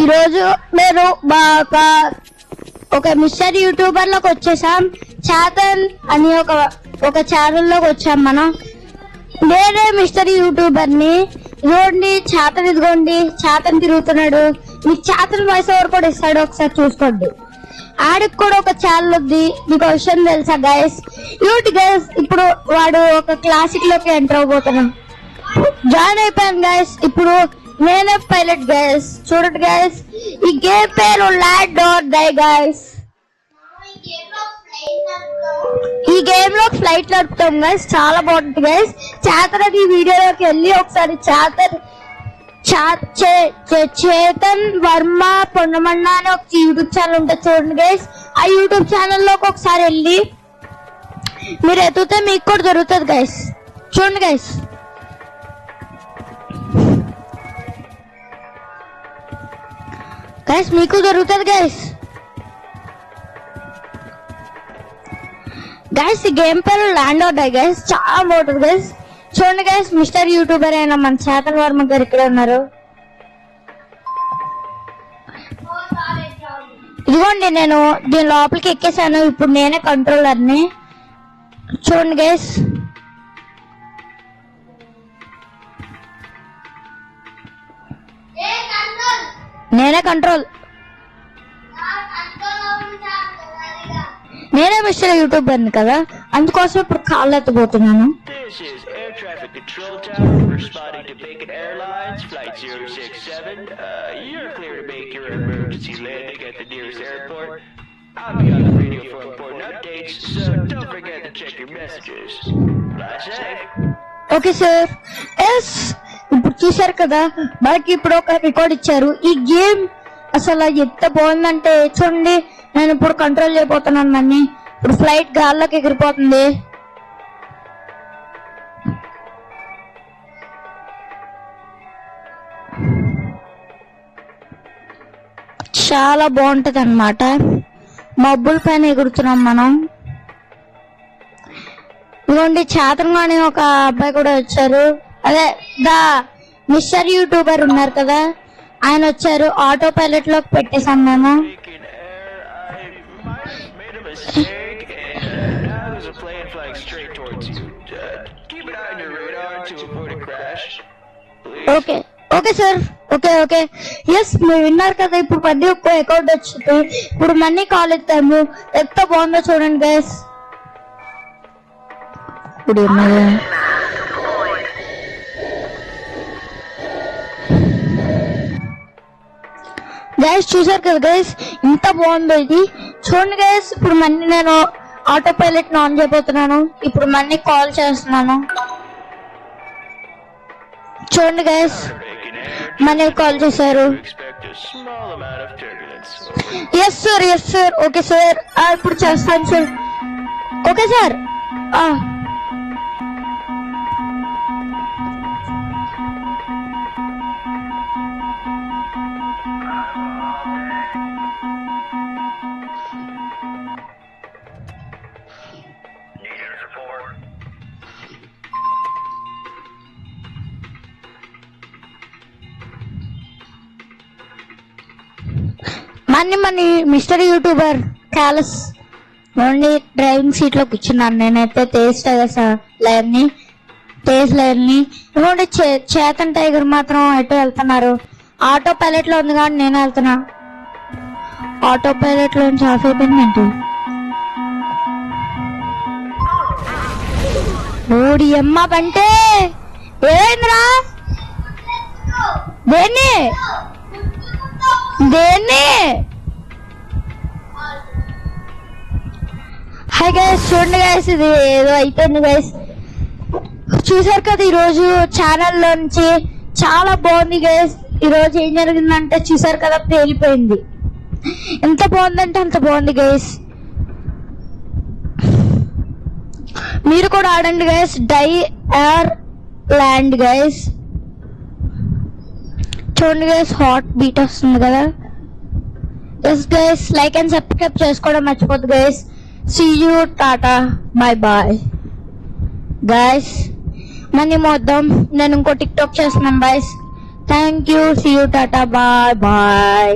ఈరోజు నేను ఒక మిస్టర్ యూట్యూబర్ లోకి వచ్చేసాం. చేతన్ అని ఒక ఛానల్లోకి వచ్చాం మనం. నేనే మిస్టర్ యూట్యూబర్ ని. ఇదిగోండి చేతన్, ఇదిగోండి చేతన్ తిరుగుతున్నాడు. మీకు చేతన్ వాయిస్ ఓవర్ కూడా ఇస్తాడు, ఒకసారి చూసుకోండి. ఆడికి కూడా ఒక ఛానల్ ఉంది. మీకు విషయం తెలుసా గైస్? ఇవ్వండి గైస్, ఇప్పుడు వాడు ఒక క్లాసిక్ లోకి ఎంటర్ అవబోతున్నాం. జాయిన్ అయిపోయాను గైస్. ఇప్పుడు నేనే పైలట్ గైస్. చూడండి గైస్, ఈ గేమ్ పేరు ల్యాండ్ ఆర్ డై గైస్. ఈ గేమ్ లో ఫ్లైట్ నడుపుతాం గైస్, చాలా బాగుంటుంది గైస్. చేతన్ ఈ వీడియోలోకి వెళ్ళి ఒకసారి చేతన్ వర్మ పొన్నమన్న అని ఒక యూట్యూబ్ ఛానల్ ఉంటుంది చూడండి గైస్. ఆ యూట్యూబ్ ఛానల్లోకి ఒకసారి వెళ్ళి మీరు ఎత్తుతే మీకు కూడా దొరుకుతుంది గైస్. చూడండి గైస్. గైస్ మీకు దొరుకుతుంది గైస్. గైస్ ఈ గేమ్ పేరు ల్యాండ్ ఆర్ డై గైస్, చాలా బాగుంటుంది గైస్. చూడండి గైస్, మిస్టర్ యూట్యూబర్ అయిన మన చేతన్ వర్మ గారు ఇక్కడ ఉన్నారు. ఇదిగోండి నేను దీని లోపలికి ఎక్కేసాను. ఇప్పుడు నేనే కంట్రోలర్ ని. చూడండి గైస్, నేనే కంట్రోల్. నేనే మిస్టర్ యూట్యూబర్ ని కదా, అందుకోసం ఇప్పుడు కాళ్ళు ఎత్తబోతున్నాను. Okay sir. ఎస్, ఇప్పుడు చూసారు కదా, మనకి ఇప్పుడు ఒక రికార్డ్ ఇచ్చారు. ఈ గేమ్ అసలు ఎంత బాగుందంటే చూడండి, నేను ఇప్పుడు కంట్రోల్ చేయబోతున్నాను దాన్ని. ఇప్పుడు ఫ్లైట్ గాల్లోకి ఎగిరిపోతుంది. చాలా బాగుంటది అన్నమాట. మబ్బుల పైన ఎగురుతున్నాం మనం. ఇదిగోండి చేతన్ అని ఒక అబ్బాయి కూడా వచ్చారు. అదే మిస్టర్ యూట్యూబర్ ఉన్నారు కదా, ఆయన వచ్చారు. ఆటో పైలట్ లోకి పెట్టేసాం మేము. Okay okay sir, okay okay. Yes, మీరు విన్నారు కదా. ఇప్పుడు మళ్ళీ ఒక్క అకౌంట్ వచ్చింది. ఇప్పుడు మనీ కాల్ ఎత్తాము. ఎంత బాగుందో చూడండి గైస్. ఇప్పుడు గైస్ చూసారు కదా గైస్, ఇంత బాగుందో ఇది. చూడండి గైస్, ఇప్పుడు మళ్ళీ నేను ఆటో పైలట్ ని ఆన్ చేయబోతున్నాను. ఇప్పుడు మళ్ళీ కాల్ చేస్తున్నాను. చూడండి గైస్, మనీ కాల్ చేశారు. Yes sir, yes sir, okay sir. ఇప్పుడు చేస్తాను sir. Okay sir. Mani mister YouTuber క్యాలస్ ఓన్లీ డ్రైవింగ్ సీట్ లో కూర్చున్నాను. నేనైతే తేజ్ లైన్ ని ఇవ్వండి. చేతన్ టైగర్ మాత్రం ఎటు వెళ్తున్నారు. ఆటో పైలట్ లో ఉంది కానీ నేను వెళ్తున్నా. ఆటో పైలట్ లో ఆఫ్ అయిపోయింది ఏంటి? ఓడి అమ్మ బంటే ఏమైందిరా? దేన్ని హాయ్ గైస్, చూడండి గైస్, ఇది ఏదో అయిపోయింది గైస్. చూసారు కదా, ఈరోజు ఛానల్లో నుంచి చాలా బాగుంది గైస్. ఈరోజు ఏం జరిగిందంటే చూసారు కదా, పేలిపోయింది. ఎంత బాగుందంటే అంత బాగుంది గైస్. మీరు కూడా ఆడండి guys. Die or land guys. చూడండి గైస్, హాట్ బీట్ వస్తుంది కదా. Yes guys, like and subscribe చేసుకోవడం మర్చిపోద్దు guys. See you, tata, bye bye guys. Money మొత్తం నేను ఇంకో టిక్టాక్ చేస్తున్నాను guys. Thank you, see you, tata, bye bye.